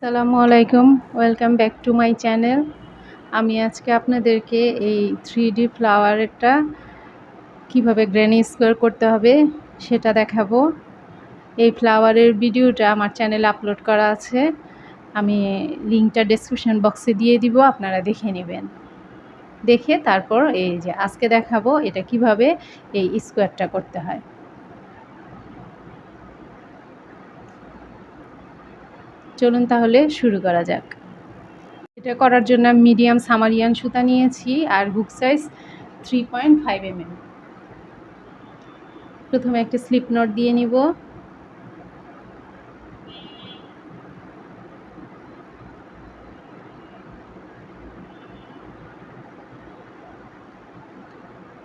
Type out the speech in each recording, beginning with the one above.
আসসালামু আলাইকুম, welcome back to my channel. আমি আজকে আপনাদেরকে এই 3D ফ্লাওয়ারেরটা কিভাবে গ্র্যানি স্কোয়ার করতে হবে সেটা দেখাবো। এই ফ্লাওয়ারের ভিডিওটা আমার চ্যানেলে আপলোড করা আছে, আমি লিঙ্কটা ডেসক্রিপশন বক্সে দিয়ে দিব, আপনারা দেখে নেবেন। দেখে তারপর এই যে আজকে দেখাবো এটা কিভাবে এই স্কোয়ারটা করতে হয়। চলুন তাহলে শুরু করা যাক। এটা করার জন্য মিডিয়াম সামারিয়ান সুতা নিয়েছি আর হুক সাইজ 3.5 mm। প্রথমে একটা স্লিপ নট দিয়ে নিব।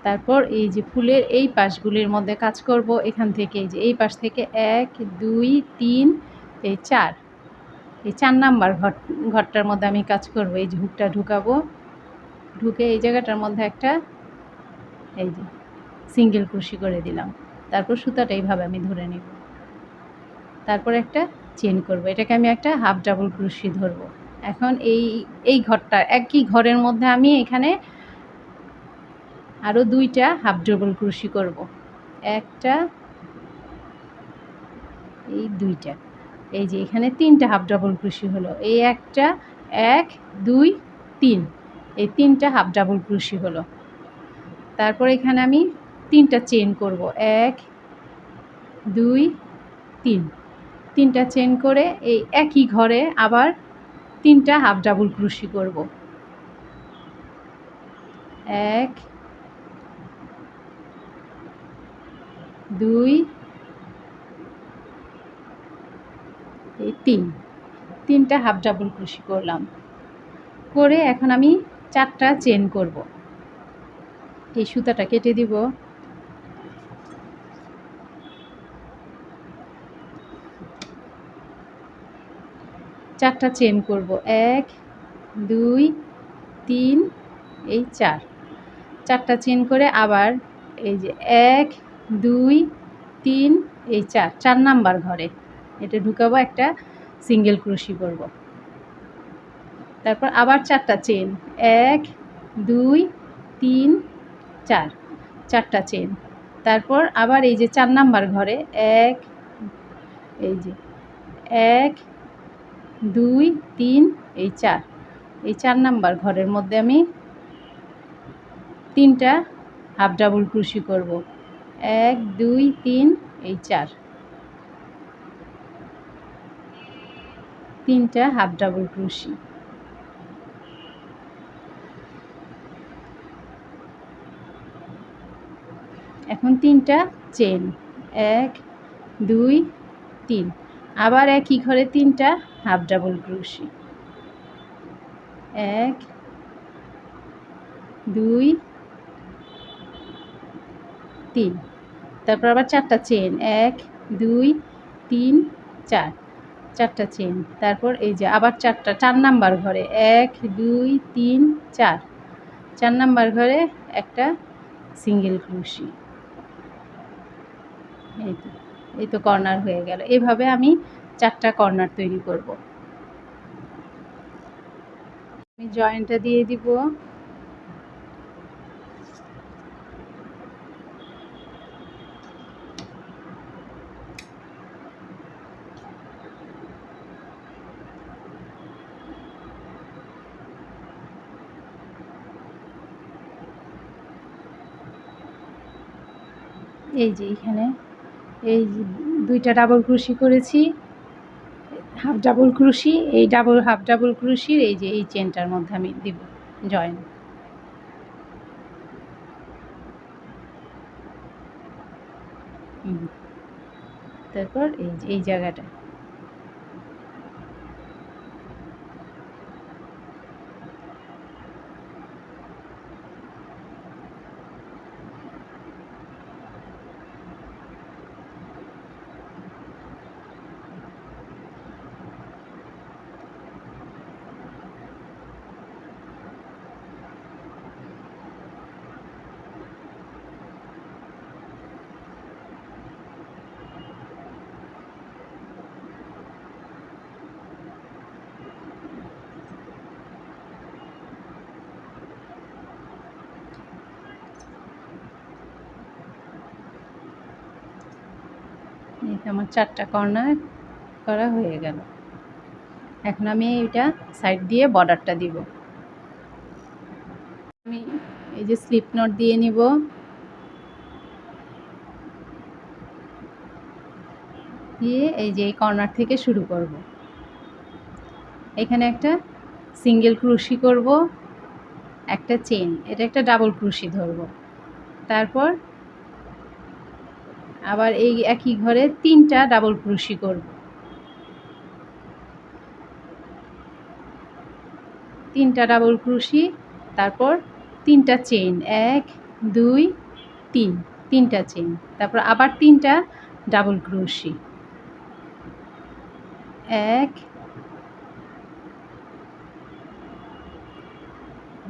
তারপর এই যে ফুলের এই পাশগুলির মধ্যে কাজ করব। এখান থেকে এই যে এই পাশ থেকে 1 2 3 এই 4, এই 4 নাম্বার ঘরটার মধ্যে আমি কাজ করব। এই যে হুকটা ঢুকাবো, ঢুকে এই জায়গাটার মধ্যে একটা এই যে সিঙ্গেল ক্রোশি করে দিলাম। তারপর সুতাটা এইভাবে আমি ধরে নিব। তারপর একটা চেন করব। এটাকে আমি একটা হাফ ডাবল ক্রোশি ধরব। এখন এই ঘরটা একই ঘরের মধ্যে আমি এখানে আরও 2টা হাফ ডাবল ক্রোশি করব। একটা, এই 2টা, এই যে এখানে 3টা হাফ ডাবল ক্রোশি হলো। এই একটা, 1 2 3, এই 3টা হাফ ডাবল ক্রোশি হলো। তারপর এখানে আমি 3টা চেন করব। 1 2 3, 3টা চেন করে এই একই ঘরে আবার 3টা হাফ ডাবল ক্রোশি করব। 1 2 এই 3টা হাফ ডাবল ক্রোশি করলাম। করে এখন আমি 4টা চেন করব। এই সুতাটা কেটে দিব। চারটা চেন করব। 1 2 3 এই 4, 4টা চেন করে আবার এই যে 1 2 3 এই 4, 4 নাম্বার ঘরে এটা ঢুকাবো, একটা সিঙ্গেল ক্রোশি করব। তারপর আবার 4টা চেন, 1 2 3 4, 4টা চেন। তারপর আবার এই যে 4 নাম্বার ঘরে এই যে 1 2 3 এই 4, এই 4 নাম্বার ঘরের মধ্যে আমি 3টা হাফ ডাবল ক্রোশি করব। 1 2 3 এই 4, 3টা হাফ ডাবল ক্রোশি। এখন 3টা চেন, 1 2 3, আবার একই ঘরে 3টা হাফ ডাবল ক্রোশি। 1 2 3, তারপর আবার 4টা চেন, 1 2 3 4, 4টা চেন। তারপর এই যে আবার 4 নাম্বার ঘরে 1 2 3 4, 4 নাম্বার ঘরে একটা সিঙ্গেল ক্রোশি। এই তো কর্নার হয়ে গেল। এভাবে আমি 4টা কর্নার তৈরি করব। আমি জয়েন্টটা দিয়ে দিব। এই যে এখানে এই 2টা ডাবল ক্রোশি করেছি, হাফ ডাবল ক্রোশি, এই হাফ ডাবল ক্রোশির এই যে এই চেনটার মধ্যে আমি দিব জয়েন। তারপর এই যে এই জায়গাটা আমার 4টা কর্নার করা হয়ে গেল। এখন আমি এটা সাইড দিয়ে বর্ডারটা দিব। আমি এই যে স্লিপ নট দিয়ে নিব। দিয়ে এই যে এই কর্নার থেকে শুরু করব। এখানে একটা সিঙ্গেল ক্রোশি করব, একটা চেন, এটা একটা ডাবল ক্রোশি ধরব। তারপর আবার এই একই ঘরে 3টা ডাবল ক্রোশি করব। 3টা ডাবল ক্রোশি, তারপর 3টা চেন, 1 2 3, 3টা চেন, তারপর আবার 3টা ডাবল ক্রোশি, 1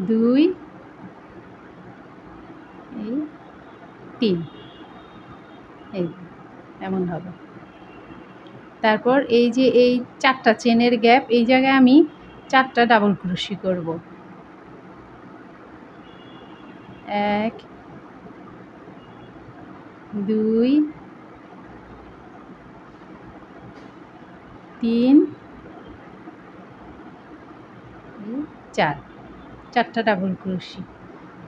2 এই 3, এই এমন হবে। তারপর এই যে এই 4টা চেনের গ্যাপ, এই জায়গায় আমি 4টা ডাবল ক্রোশি করব। 1 2 3 4, 4টা ডাবল ক্রোশি।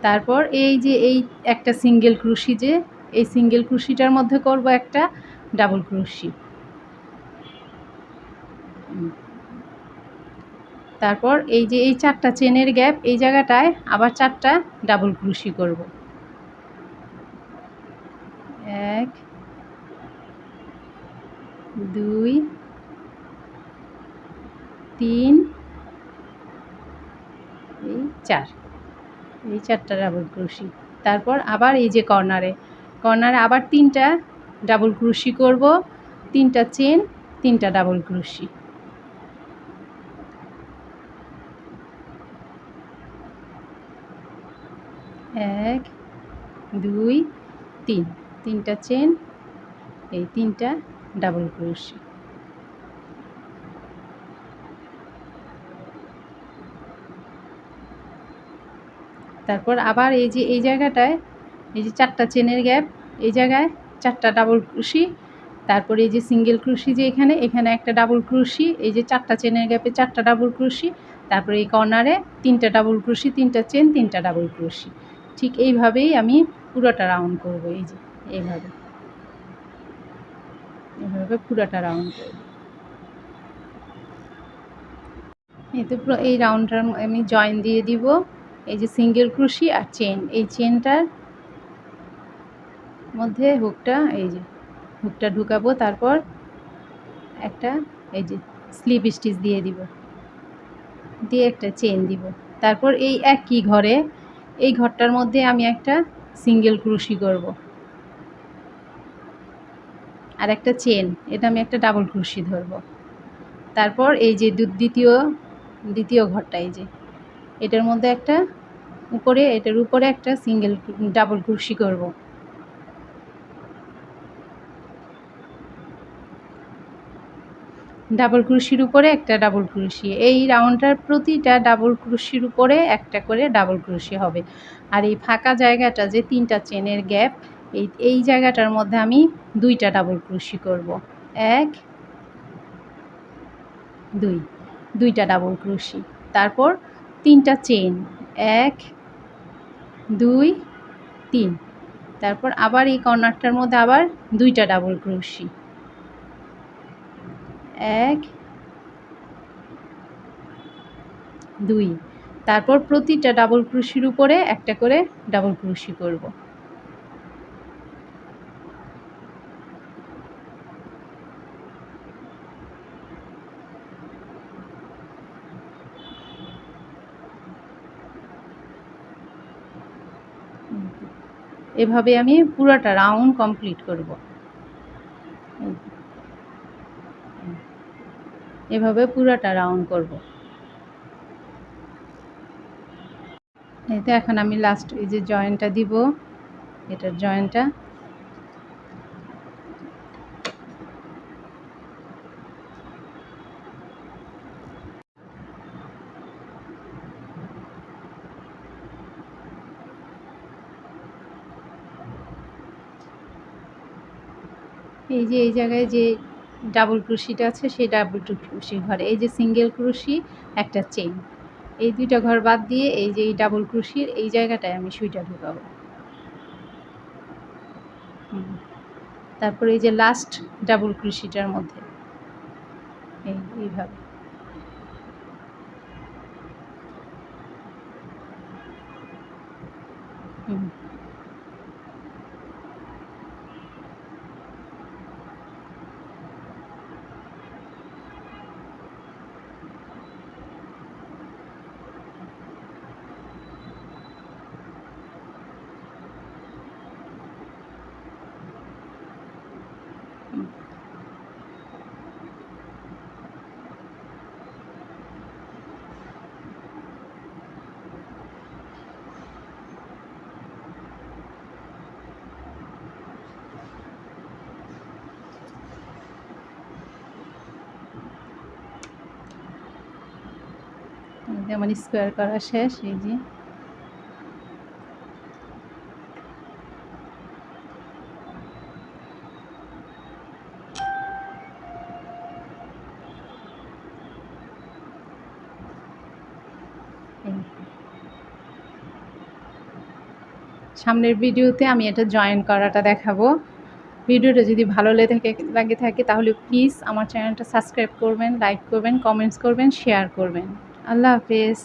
তারপর এই যে এই একটা সিঙ্গেল ক্রোশি, যে এই সিঙ্গেল ক্রোশিটার মধ্যে করব একটা ডাবল ক্রোশি। তারপর এই যে এই 4টা চেনের গ্যাপ, এই জায়গাটায় আবার 4টা ডাবল ক্রোশি করব। 1 2 3 এই 4, এই 4টা ডাবল ক্রোশি। তারপর আবার এই যে কর্নারে আবার 3টা ডাবল ক্রোশি করব, 3টা চেন, 3টা ডাবল ক্রোশি। 1 2 3, 3টা চেন, এই 3টা ডাবল ক্রোশি। তারপর আবার এই যে এই জায়গাটায় এই যে 4টা চেনের গ্যাপ, এই জায়গায় 4টা ডাবল ক্রোশি। তারপরে এই যে সিঙ্গেল ক্রোশি, যে এখানে একটা ডাবল ক্রোশি, এই যে 4টা চেনের গ্যাপে 4টা ডাবল ক্রোশি। তারপরে এই কর্নারে 3টা ডাবল ক্রোশি, 3টা চেন, 3টা ডাবল ক্রোশি। ঠিক এইভাবেই আমি পুরোটা রাউন্ড করব। এই যে এইভাবে পুরোটা রাউন্ড করব। এই তো পুরো এই রাউন্ডটার আমি জয়েন দিয়ে দিব। এই যে সিঙ্গেল ক্রোশি আর চেন, এই চেনটার মধ্যে হুকটা ঢুকাবো। তারপর একটা এই যে স্লিপ স্টিচ দিয়ে দিব, দিয়ে একটা চেন দিব। তারপর এই একই ঘরে এই ঘরটার মধ্যে আমি একটা সিঙ্গেল ক্রোশি করব আর একটা চেন, এটা আমি একটা ডাবল ক্রোশি ধরব। তারপর এই যে দ্বিতীয় ঘরটা, এই যে এটার মধ্যে এটার উপরে একটা সিঙ্গেল ডাবল ক্রোশি করব। ডাবল ক্রোশির উপরে একটা ডাবল ক্রোশি, এই রাউন্ডটার প্রতিটা ডাবল ক্রোশির উপরে একটা করে ডাবল ক্রোশি হবে। আর এই ফাঁকা জায়গাটা যে 3টা চেনের গ্যাপ, এই জায়গাটার মধ্যে আমি 2টা ডাবল ক্রোশি করব। 1 2, 2টা ডাবল ক্রোশি। তারপর 3টা চেন, 1 2 3। তারপর আবার এই কর্নারটার মধ্যে আবার 2টা ডাবল ক্রোশি, 1 2। তারপর প্রতিটা ডাবল ক্রোশির উপরে একটা করে ডাবল ক্রোশি করব। এভাবে আমি পুরোটা রাউন্ড কমপ্লিট করব। এভাবে পুরোটা রাউন্ড করব। এই তো এখন আমি লাস্ট এই যে জয়েন্টটা দিব, এটার জয়েন্টটা এই যে এই জায়গায় যে ডাবল ক্রোশিটা আছে সেই ডাবল ক্রোশি ঘরে এই যে সিঙ্গেল ক্রোশি একটা চেইন, এই দুইটা ঘর বাদ দিয়ে এই যে এই ডাবল ক্রোশির এই জায়গাটায় আমি সুইটা ঢুকাবো। তারপরে এই যে লাস্ট ডাবল ক্রোশিটার মধ্যে এইভাবে হুম হুম। যেমন স্কোয়ার করা শেষ, এই যে এই সামনের ভিডিওতে আমি এটা জয়েন করাটা দেখাবো। ভিডিওটা যদি ভালো লাগে থাকে তাহলে প্লিজ আমার চ্যানেলটা সাবস্ক্রাইব করবেন, লাইক করবেন, কমেন্টস করবেন, শেয়ার করবেন। আল্লাহ হাফেজ।